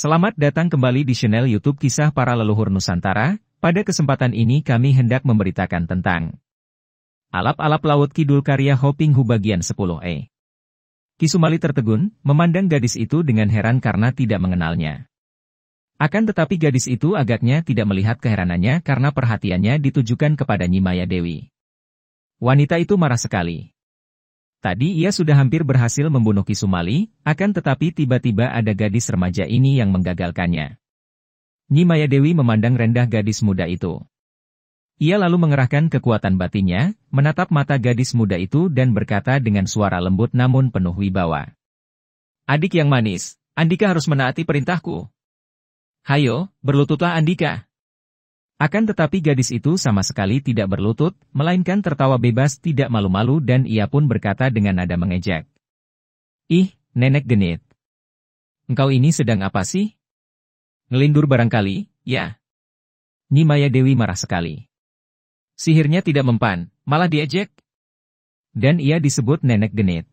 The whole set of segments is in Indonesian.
Selamat datang kembali di channel YouTube Kisah Para Leluhur Nusantara. Pada kesempatan ini kami hendak memberitakan tentang Alap-alap Laut Kidul karya Hoping Hu bagian 10e. Ki Sumali tertegun, memandang gadis itu dengan heran karena tidak mengenalnya. Akan tetapi gadis itu agaknya tidak melihat keheranannya karena perhatiannya ditujukan kepada Nyi Maya Dewi. Wanita itu marah sekali. Tadi ia sudah hampir berhasil membunuh Ki Sumali, akan tetapi tiba-tiba ada gadis remaja ini yang menggagalkannya. Nyi Maya Dewi memandang rendah gadis muda itu. Ia lalu mengerahkan kekuatan batinnya, menatap mata gadis muda itu dan berkata dengan suara lembut namun penuh wibawa. "Adik yang manis, Andika harus menaati perintahku. Hayo, berlututlah Andika." Akan tetapi gadis itu sama sekali tidak berlutut, melainkan tertawa bebas tidak malu-malu dan ia pun berkata dengan nada mengejek. "Ih, nenek genit. Engkau ini sedang apa sih? Ngelindur barangkali, ya?" Nyi Maya Dewi marah sekali. Sihirnya tidak mempan, malah diejek. Dan ia disebut nenek genit.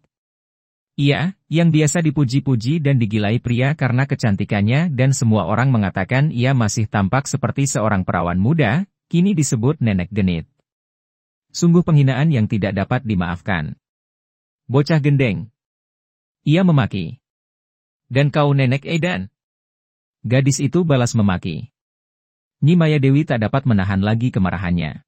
Ia, yang biasa dipuji-puji dan digilai pria karena kecantikannya dan semua orang mengatakan ia masih tampak seperti seorang perawan muda, kini disebut nenek genit. Sungguh penghinaan yang tidak dapat dimaafkan. "Bocah gendeng," ia memaki. "Dan kau nenek edan?" Gadis itu balas memaki. Nyi Maya Dewi tak dapat menahan lagi kemarahannya.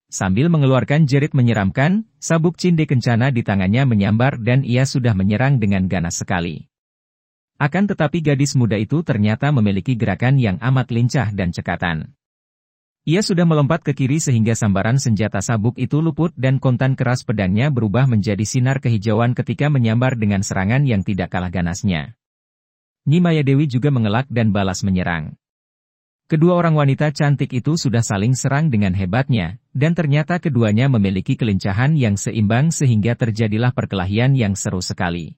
Sambil mengeluarkan jerit menyeramkan, sabuk cinde kencana di tangannya menyambar dan ia sudah menyerang dengan ganas sekali. Akan tetapi gadis muda itu ternyata memiliki gerakan yang amat lincah dan cekatan. Ia sudah melompat ke kiri sehingga sambaran senjata sabuk itu luput dan kontan keras pedangnya berubah menjadi sinar kehijauan ketika menyambar dengan serangan yang tidak kalah ganasnya. Nyi Maya Dewi juga mengelak dan balas menyerang. Kedua orang wanita cantik itu sudah saling serang dengan hebatnya, dan ternyata keduanya memiliki kelincahan yang seimbang sehingga terjadilah perkelahian yang seru sekali.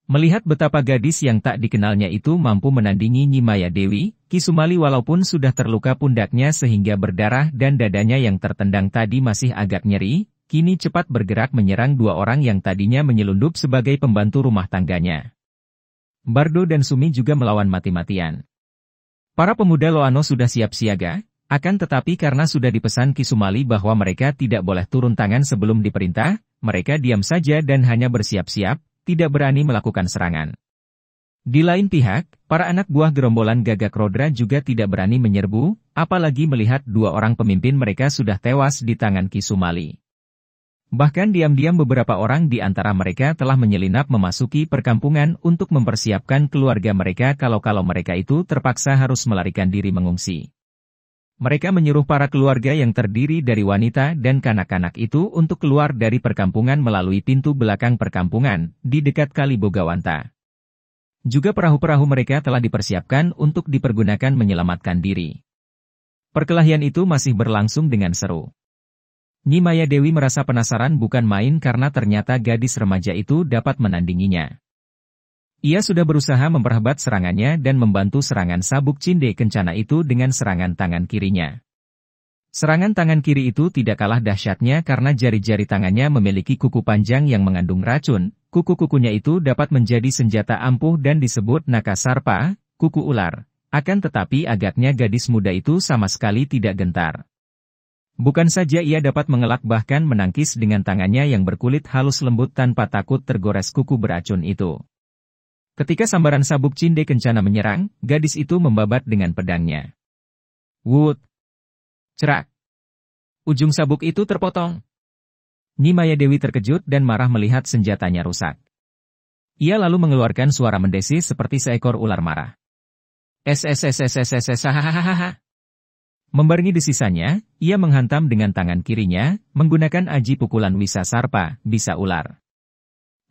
Melihat betapa gadis yang tak dikenalnya itu mampu menandingi Nyi Maya Dewi, Ki Sumali walaupun sudah terluka pundaknya sehingga berdarah dan dadanya yang tertendang tadi masih agak nyeri, kini cepat bergerak menyerang dua orang yang tadinya menyelundup sebagai pembantu rumah tangganya. Bardo dan Sumi juga melawan mati-matian. Para pemuda Loano sudah siap siaga, akan tetapi karena sudah dipesan Ki Sumali bahwa mereka tidak boleh turun tangan sebelum diperintah, mereka diam saja dan hanya bersiap-siap, tidak berani melakukan serangan. Di lain pihak, para anak buah gerombolan Gagak Rodra juga tidak berani menyerbu, apalagi melihat dua orang pemimpin mereka sudah tewas di tangan Ki Sumali. Bahkan diam-diam beberapa orang di antara mereka telah menyelinap memasuki perkampungan untuk mempersiapkan keluarga mereka kalau mereka itu terpaksa harus melarikan diri mengungsi. Mereka menyuruh para keluarga yang terdiri dari wanita dan kanak-kanak itu untuk keluar dari perkampungan melalui pintu belakang perkampungan, di dekat Kali Bogawanta. Juga perahu-perahu mereka telah dipersiapkan untuk dipergunakan menyelamatkan diri. Perkelahian itu masih berlangsung dengan seru. Nyi Maya Dewi merasa penasaran bukan main karena ternyata gadis remaja itu dapat menandinginya. Ia sudah berusaha memperhebat serangannya dan membantu serangan sabuk cinde kencana itu dengan serangan tangan kirinya. Serangan tangan kiri itu tidak kalah dahsyatnya karena jari-jari tangannya memiliki kuku panjang yang mengandung racun, kuku-kukunya itu dapat menjadi senjata ampuh dan disebut nakasarpa, kuku ular. Akan tetapi agaknya gadis muda itu sama sekali tidak gentar. Bukan saja ia dapat mengelak bahkan menangkis dengan tangannya yang berkulit halus lembut tanpa takut tergores kuku beracun itu. Ketika sambaran sabuk cinde kencana menyerang, gadis itu membabat dengan pedangnya. Wut! Cerak! Ujung sabuk itu terpotong. Nyi Maya Dewi terkejut dan marah melihat senjatanya rusak. Ia lalu mengeluarkan suara mendesis seperti seekor ular marah. Hahaha. Membarengi desisannya, ia menghantam dengan tangan kirinya, menggunakan aji pukulan Wisa Sarpa, bisa ular.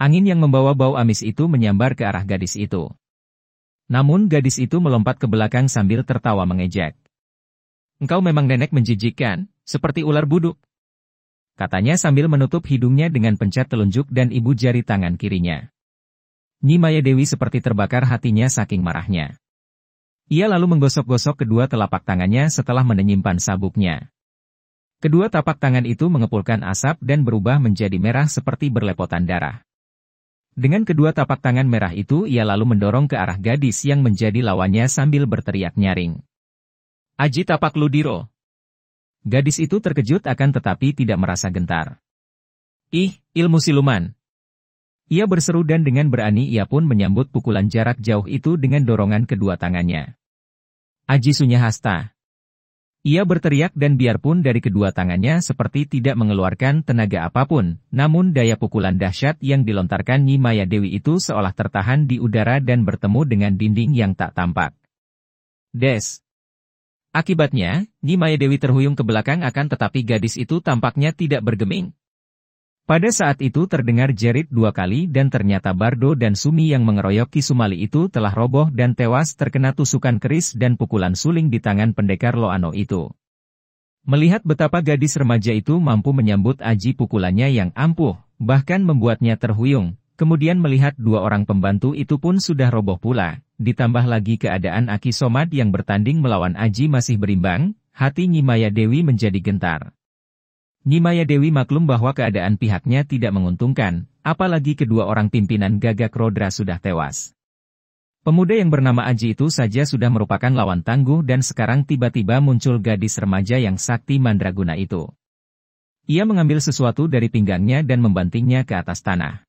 Angin yang membawa bau amis itu menyambar ke arah gadis itu. Namun gadis itu melompat ke belakang sambil tertawa mengejek. "Engkau memang nenek menjijikkan, seperti ular buduk," katanya sambil menutup hidungnya dengan pencet telunjuk dan ibu jari tangan kirinya. Nyi Maya Dewi seperti terbakar hatinya saking marahnya. Ia lalu menggosok-gosok kedua telapak tangannya setelah menyimpan sabuknya. Kedua tapak tangan itu mengepulkan asap dan berubah menjadi merah seperti berlepotan darah. Dengan kedua tapak tangan merah itu ia lalu mendorong ke arah gadis yang menjadi lawannya sambil berteriak nyaring. Aji Tapak Ludiro. Gadis itu terkejut akan tetapi tidak merasa gentar. Ih, ilmu siluman. Ia berseru dan dengan berani ia pun menyambut pukulan jarak jauh itu dengan dorongan kedua tangannya. Aji Sunyahasta. Ia berteriak dan biarpun dari kedua tangannya seperti tidak mengeluarkan tenaga apapun, namun daya pukulan dahsyat yang dilontarkan Nyi Maya Dewi itu seolah tertahan di udara dan bertemu dengan dinding yang tak tampak. Des. Akibatnya, Nyi Maya Dewi terhuyung ke belakang akan tetapi gadis itu tampaknya tidak bergeming. Pada saat itu terdengar jerit 2 kali dan ternyata Bardo dan Sumi yang mengeroyok Ki Sumali itu telah roboh dan tewas terkena tusukan keris dan pukulan suling di tangan pendekar Loano itu. Melihat betapa gadis remaja itu mampu menyambut aji pukulannya yang ampuh, bahkan membuatnya terhuyung, kemudian melihat 2 orang pembantu itu pun sudah roboh pula, ditambah lagi keadaan Aki Somad yang bertanding melawan aji masih berimbang, hati Nyi Maya Dewi menjadi gentar. Nyi Maya Dewi maklum bahwa keadaan pihaknya tidak menguntungkan, apalagi kedua orang pimpinan Gagak Rodra sudah tewas. Pemuda yang bernama Aji itu saja sudah merupakan lawan tangguh dan sekarang tiba-tiba muncul gadis remaja yang sakti mandraguna itu. Ia mengambil sesuatu dari pinggangnya dan membantingnya ke atas tanah.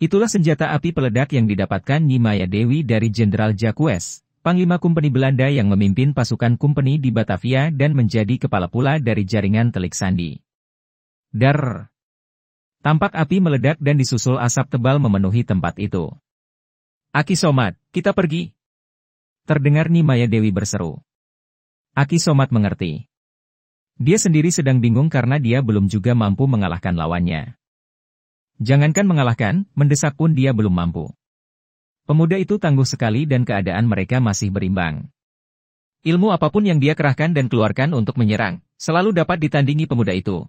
Itulah senjata api peledak yang didapatkan Nyi Maya Dewi dari Jenderal Jacques, Panglima Kompeni Belanda yang memimpin pasukan kompeni di Batavia dan menjadi kepala pula dari jaringan Telik Sandi. Dar! Tampak api meledak dan disusul asap tebal memenuhi tempat itu. Aki Somad, kita pergi! Terdengar Nyi Maya Dewi berseru. Aki Somad mengerti. Dia sendiri sedang bingung karena dia belum juga mampu mengalahkan lawannya. Jangankan mengalahkan, mendesak pun dia belum mampu. Pemuda itu tangguh sekali dan keadaan mereka masih berimbang. Ilmu apapun yang dia kerahkan dan keluarkan untuk menyerang, selalu dapat ditandingi pemuda itu.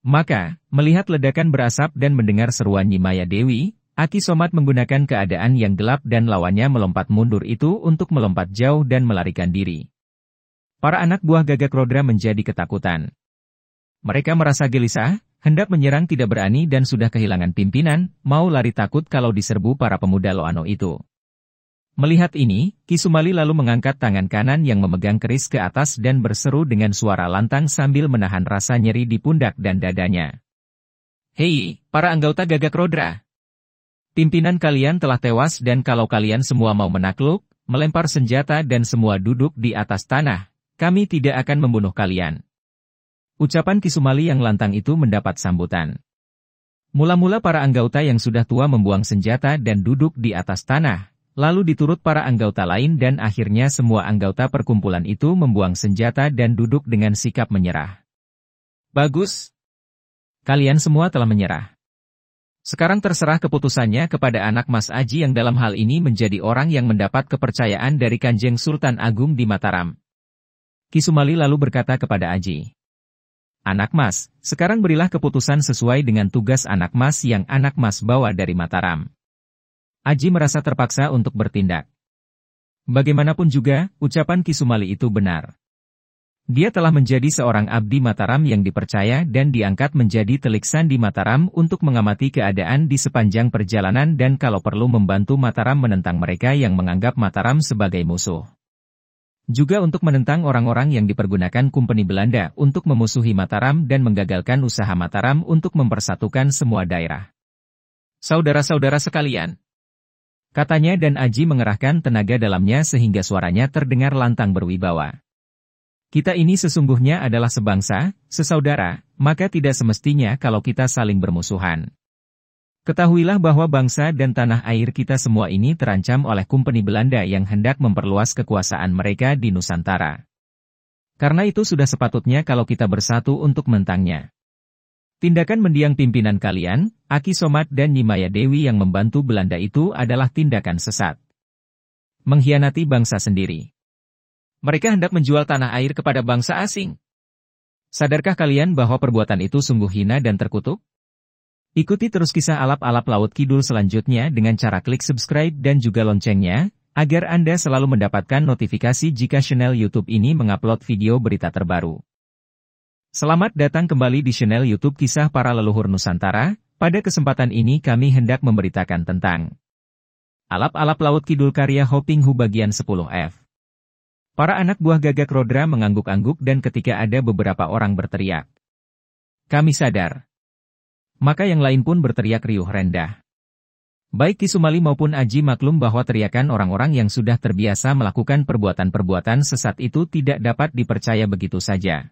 Maka, melihat ledakan berasap dan mendengar seruan Nyi Maya Dewi, Aki Somad menggunakan keadaan yang gelap dan lawannya melompat mundur itu untuk melompat jauh dan melarikan diri. Para anak buah Gagak Rodra menjadi ketakutan. Mereka merasa gelisah, hendak menyerang tidak berani dan sudah kehilangan pimpinan, mau lari takut kalau diserbu para pemuda Loano itu. Melihat ini, Ki Sumali lalu mengangkat tangan kanan yang memegang keris ke atas dan berseru dengan suara lantang sambil menahan rasa nyeri di pundak dan dadanya. Hei, para anggota Gagak Rodra! Pimpinan kalian telah tewas dan kalau kalian semua mau menakluk, melempar senjata dan semua duduk di atas tanah, kami tidak akan membunuh kalian. Ucapan Ki Sumali yang lantang itu mendapat sambutan. Mula-mula para anggota yang sudah tua membuang senjata dan duduk di atas tanah, lalu diturut para anggota lain dan akhirnya semua anggota perkumpulan itu membuang senjata dan duduk dengan sikap menyerah. Bagus. Kalian semua telah menyerah. Sekarang terserah keputusannya kepada anak Mas Aji yang dalam hal ini menjadi orang yang mendapat kepercayaan dari Kanjeng Sultan Agung di Mataram. Ki Sumali lalu berkata kepada Aji. Anak Mas, sekarang berilah keputusan sesuai dengan tugas anak Mas yang anak Mas bawa dari Mataram. Aji merasa terpaksa untuk bertindak. Bagaimanapun juga, ucapan Ki Sumali itu benar. Dia telah menjadi seorang abdi Mataram yang dipercaya dan diangkat menjadi Telik Sandi Mataram untuk mengamati keadaan di sepanjang perjalanan dan kalau perlu membantu Mataram menentang mereka yang menganggap Mataram sebagai musuh. Juga untuk menentang orang-orang yang dipergunakan Kompeni Belanda untuk memusuhi Mataram dan menggagalkan usaha Mataram untuk mempersatukan semua daerah. Saudara-saudara sekalian, katanya dan Aji mengerahkan tenaga dalamnya sehingga suaranya terdengar lantang berwibawa. Kita ini sesungguhnya adalah sebangsa, sesaudara, maka tidak semestinya kalau kita saling bermusuhan. Ketahuilah bahwa bangsa dan tanah air kita semua ini terancam oleh Kompeni Belanda yang hendak memperluas kekuasaan mereka di Nusantara. Karena itu sudah sepatutnya kalau kita bersatu untuk mentangnya. Tindakan mendiang pimpinan kalian, Aki Somad dan Nyi Maya Dewi yang membantu Belanda itu adalah tindakan sesat. Mengkhianati bangsa sendiri. Mereka hendak menjual tanah air kepada bangsa asing. Sadarkah kalian bahwa perbuatan itu sungguh hina dan terkutuk? Ikuti terus kisah alap-alap Laut Kidul selanjutnya dengan cara klik subscribe dan juga loncengnya, agar Anda selalu mendapatkan notifikasi jika channel YouTube ini mengupload video berita terbaru. Selamat datang kembali di channel YouTube Kisah Para Leluhur Nusantara. Pada kesempatan ini kami hendak memberitakan tentang Alap-alap Laut Kidul karya Hoping Hu bagian 10F. Para anak buah Gagak Rodra mengangguk-angguk dan ketika ada beberapa orang berteriak, "Kami sadar." Maka yang lain pun berteriak riuh rendah. Baik Ki Sumali maupun Aji maklum bahwa teriakan orang-orang yang sudah terbiasa melakukan perbuatan-perbuatan sesat itu tidak dapat dipercaya begitu saja.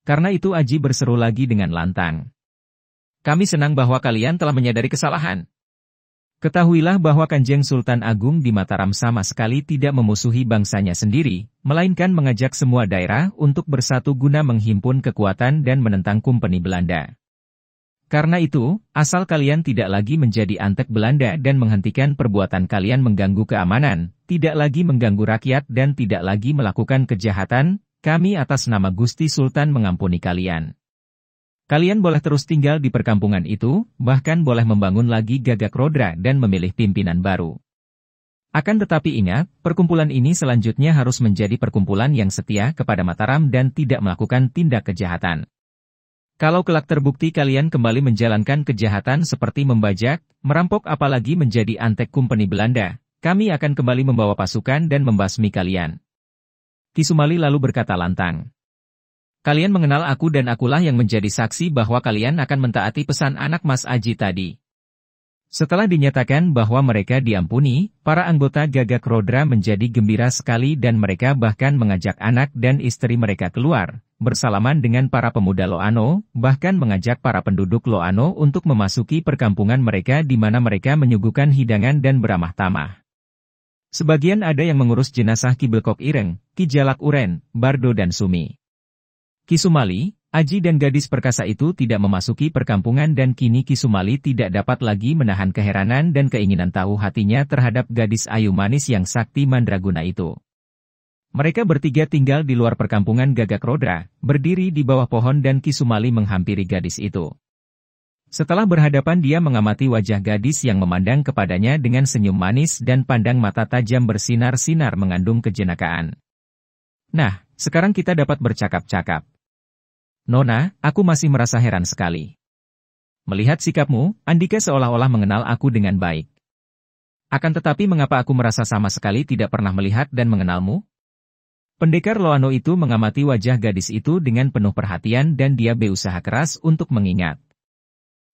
Karena itu Aji berseru lagi dengan lantang. "Kami senang bahwa kalian telah menyadari kesalahan. Ketahuilah bahwa Kanjeng Sultan Agung di Mataram sama sekali tidak memusuhi bangsanya sendiri, melainkan mengajak semua daerah untuk bersatu guna menghimpun kekuatan dan menentang Kompeni Belanda. Karena itu, asal kalian tidak lagi menjadi antek Belanda dan menghentikan perbuatan kalian mengganggu keamanan, tidak lagi mengganggu rakyat dan tidak lagi melakukan kejahatan, kami atas nama Gusti Sultan mengampuni kalian. Kalian boleh terus tinggal di perkampungan itu, bahkan boleh membangun lagi Gagak Rodra dan memilih pimpinan baru. Akan tetapi ingat, perkumpulan ini selanjutnya harus menjadi perkumpulan yang setia kepada Mataram dan tidak melakukan tindak kejahatan. Kalau kelak terbukti kalian kembali menjalankan kejahatan seperti membajak, merampok apalagi menjadi antek Kompeni Belanda, kami akan kembali membawa pasukan dan membasmi kalian." Ki Sumali lalu berkata lantang, "Kalian mengenal aku dan akulah yang menjadi saksi bahwa kalian akan mentaati pesan anak Mas Aji tadi." Setelah dinyatakan bahwa mereka diampuni, para anggota Gagak Rodra menjadi gembira sekali dan mereka bahkan mengajak anak dan istri mereka keluar, bersalaman dengan para pemuda Loano, bahkan mengajak para penduduk Loano untuk memasuki perkampungan mereka di mana mereka menyuguhkan hidangan dan beramah tamah. Sebagian ada yang mengurus jenazah Ki Belkok Ireng, Ki Jalak Uren, Bardo dan Sumi. Ki Sumali, Aji dan gadis perkasa itu tidak memasuki perkampungan dan kini Ki Sumali tidak dapat lagi menahan keheranan dan keinginan tahu hatinya terhadap gadis ayu manis yang sakti mandraguna itu. Mereka bertiga tinggal di luar perkampungan Gagak Rodra, berdiri di bawah pohon dan Ki Sumali menghampiri gadis itu. Setelah berhadapan dia mengamati wajah gadis yang memandang kepadanya dengan senyum manis dan pandang mata tajam bersinar-sinar mengandung kejenakaan. "Nah, sekarang kita dapat bercakap-cakap. Nona, aku masih merasa heran sekali. Melihat sikapmu, Andika seolah-olah mengenal aku dengan baik. Akan tetapi mengapa aku merasa sama sekali tidak pernah melihat dan mengenalmu?" Pendekar Loano itu mengamati wajah gadis itu dengan penuh perhatian dan dia berusaha keras untuk mengingat.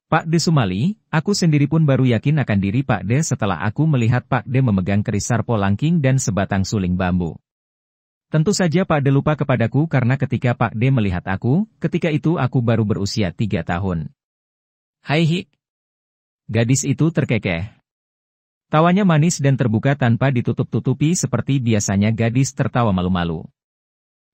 "Pak De Sumali, aku sendiri pun baru yakin akan diri Pak De setelah aku melihat Pak De memegang keris sarpo langking dan sebatang suling bambu. Tentu saja Pak De lupa kepadaku karena ketika Pak De melihat aku, ketika itu aku baru berusia 3 tahun. Hai hik." Gadis itu terkekeh. Tawanya manis dan terbuka tanpa ditutup-tutupi seperti biasanya gadis tertawa malu-malu.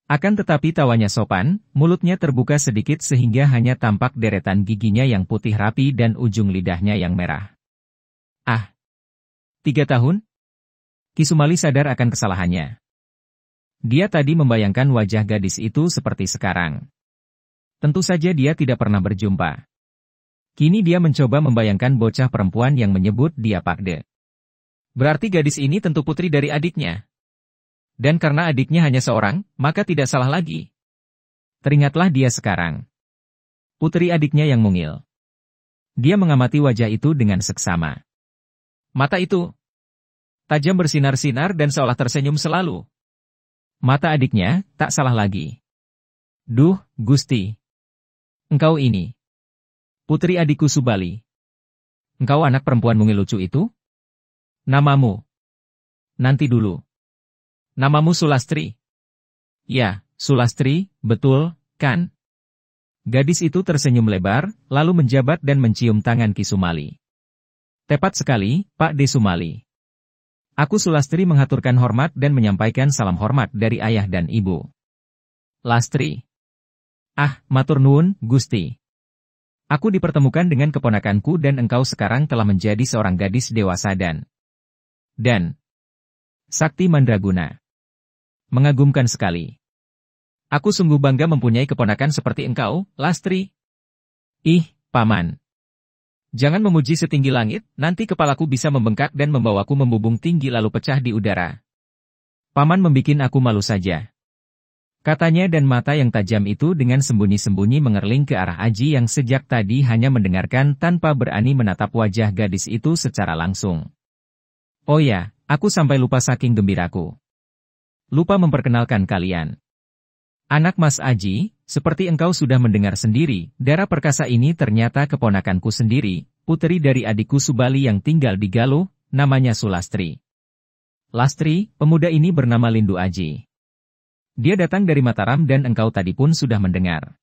Akan tetapi tawanya sopan, mulutnya terbuka sedikit sehingga hanya tampak deretan giginya yang putih rapi dan ujung lidahnya yang merah. "Ah, 3 tahun?" Ki Sumali sadar akan kesalahannya. Dia tadi membayangkan wajah gadis itu seperti sekarang. Tentu saja dia tidak pernah berjumpa. Kini dia mencoba membayangkan bocah perempuan yang menyebut dia Pak De. Berarti gadis ini tentu putri dari adiknya. Dan karena adiknya hanya seorang, maka tidak salah lagi. Teringatlah dia sekarang. Putri adiknya yang mungil. Dia mengamati wajah itu dengan seksama. Mata itu tajam bersinar-sinar dan seolah tersenyum selalu. Mata adiknya, tak salah lagi. Duh, Gusti. Engkau ini. Putri adikku Subali. Engkau anak perempuan mungil lucu itu? Namamu? Nanti dulu. Namamu Sulastri? Ya, Sulastri, betul, kan? Gadis itu tersenyum lebar, lalu menjabat dan mencium tangan Ki Sumali. Tepat sekali, Pak De Sumali. Aku Sulastri menghaturkan hormat dan menyampaikan salam hormat dari ayah dan ibu. Lastri. Ah, matur nuwun, Gusti. Aku dipertemukan dengan keponakanku dan engkau sekarang telah menjadi seorang gadis dewasa dan sakti mandraguna. Mengagumkan sekali. Aku sungguh bangga mempunyai keponakan seperti engkau, Lastri. Ih, Paman. Jangan memuji setinggi langit, nanti kepalaku bisa membengkak dan membawaku membubung tinggi lalu pecah di udara. Paman membikin aku malu saja. Katanya dan mata yang tajam itu dengan sembunyi-sembunyi mengerling ke arah Aji yang sejak tadi hanya mendengarkan tanpa berani menatap wajah gadis itu secara langsung. Oh ya, aku sampai lupa saking gembiraku. Lupa memperkenalkan kalian. Anak Mas Aji, seperti engkau sudah mendengar sendiri, Dara Perkasa ini ternyata keponakanku sendiri, putri dari adikku Subali yang tinggal di Galuh, namanya Sulastri. Lastri, pemuda ini bernama Lindu Aji. Dia datang dari Mataram dan engkau tadi pun sudah mendengar.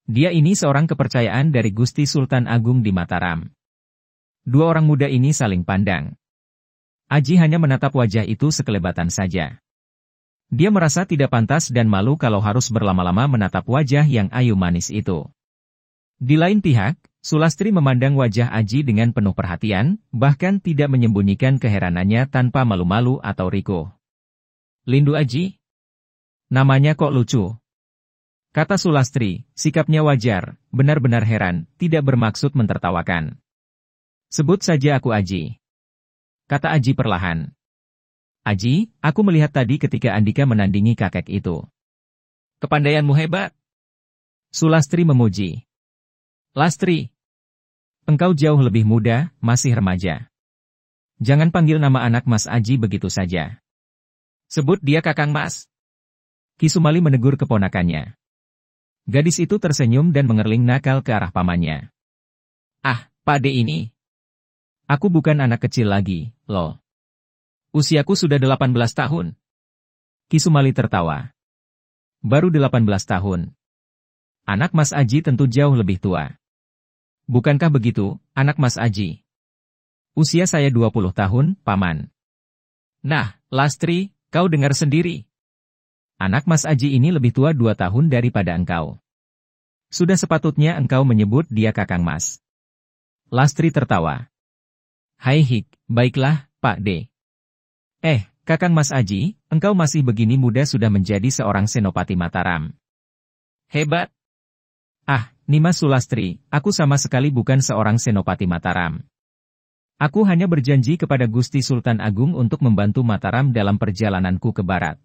Dia ini seorang kepercayaan dari Gusti Sultan Agung di Mataram. Dua orang muda ini saling pandang. Aji hanya menatap wajah itu sekelebatan saja. Dia merasa tidak pantas dan malu kalau harus berlama-lama menatap wajah yang ayu manis itu. Di lain pihak, Sulastri memandang wajah Aji dengan penuh perhatian, bahkan tidak menyembunyikan keheranannya tanpa malu-malu atau rikuh. Lindu Aji? Namanya kok lucu. Kata Sulastri, sikapnya wajar, benar-benar heran, tidak bermaksud mentertawakan. Sebut saja aku Aji. Kata Aji perlahan. Aji, aku melihat tadi ketika Andika menandingi kakek itu. Kepandaianmu hebat. Sulastri memuji. Lastri. Engkau jauh lebih muda, masih remaja. Jangan panggil nama anak Mas Aji begitu saja. Sebut dia Kakang Mas. Ki Sumali menegur keponakannya. Gadis itu tersenyum dan mengerling nakal ke arah pamannya. Ah, Pade ini. Aku bukan anak kecil lagi, loh. Usiaku sudah 18 tahun. Ki Sumali tertawa. Baru 18 tahun. Anak Mas Aji tentu jauh lebih tua. Bukankah begitu, anak Mas Aji? Usia saya 20 tahun, Paman. Nah, Lastri, kau dengar sendiri. Anak Mas Aji ini lebih tua 2 tahun daripada engkau. Sudah sepatutnya engkau menyebut dia Kakang Mas. Lastri tertawa. Hai hik, baiklah, Pak D. Kakang Mas Aji, engkau masih begini muda sudah menjadi seorang senopati Mataram. Hebat. Ah, Nimas Sulastri, aku sama sekali bukan seorang senopati Mataram. Aku hanya berjanji kepada Gusti Sultan Agung untuk membantu Mataram dalam perjalananku ke barat.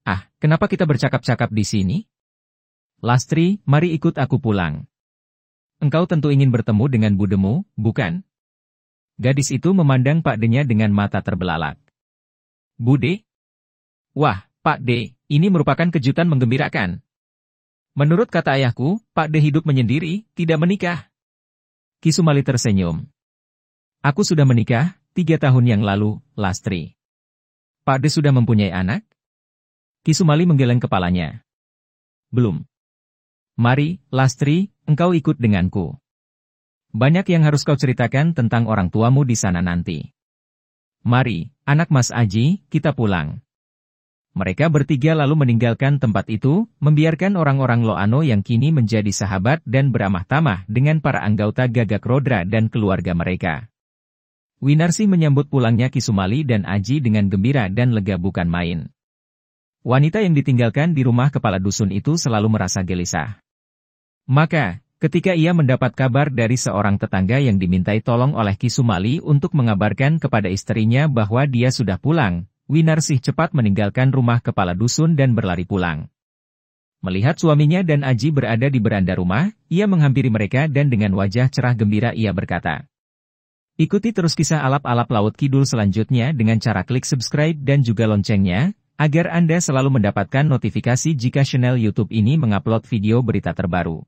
Ah, kenapa kita bercakap-cakap di sini? Lastri, mari ikut aku pulang. Engkau tentu ingin bertemu dengan budemu, bukan? Gadis itu memandang Pak D-nya dengan mata terbelalak. Bude? Wah, Pak D, ini merupakan kejutan menggembirakan. Menurut kata ayahku, Pak D hidup menyendiri, tidak menikah. Ki Sumali tersenyum. Aku sudah menikah, 3 tahun yang lalu, Lastri. Pak D sudah mempunyai anak? Ki Sumali menggeleng kepalanya. Belum. Mari, Lastri, engkau ikut denganku. Banyak yang harus kau ceritakan tentang orang tuamu di sana nanti. Mari, anak Mas Aji, kita pulang. Mereka bertiga lalu meninggalkan tempat itu, membiarkan orang-orang Loano yang kini menjadi sahabat dan beramah tamah dengan para anggota Gagak Rodra dan keluarga mereka. Winarsi menyambut pulangnya Ki Sumali dan Aji dengan gembira dan lega bukan main. Wanita yang ditinggalkan di rumah kepala dusun itu selalu merasa gelisah. Maka, ketika ia mendapat kabar dari seorang tetangga yang dimintai tolong oleh Ki Sumali untuk mengabarkan kepada istrinya bahwa dia sudah pulang, Winarsih cepat meninggalkan rumah kepala dusun dan berlari pulang. Melihat suaminya dan Aji berada di beranda rumah, ia menghampiri mereka dan dengan wajah cerah gembira ia berkata, ikuti terus kisah alap-alap Laut Kidul selanjutnya dengan cara klik subscribe dan juga loncengnya, agar Anda selalu mendapatkan notifikasi jika channel YouTube ini mengupload video berita terbaru.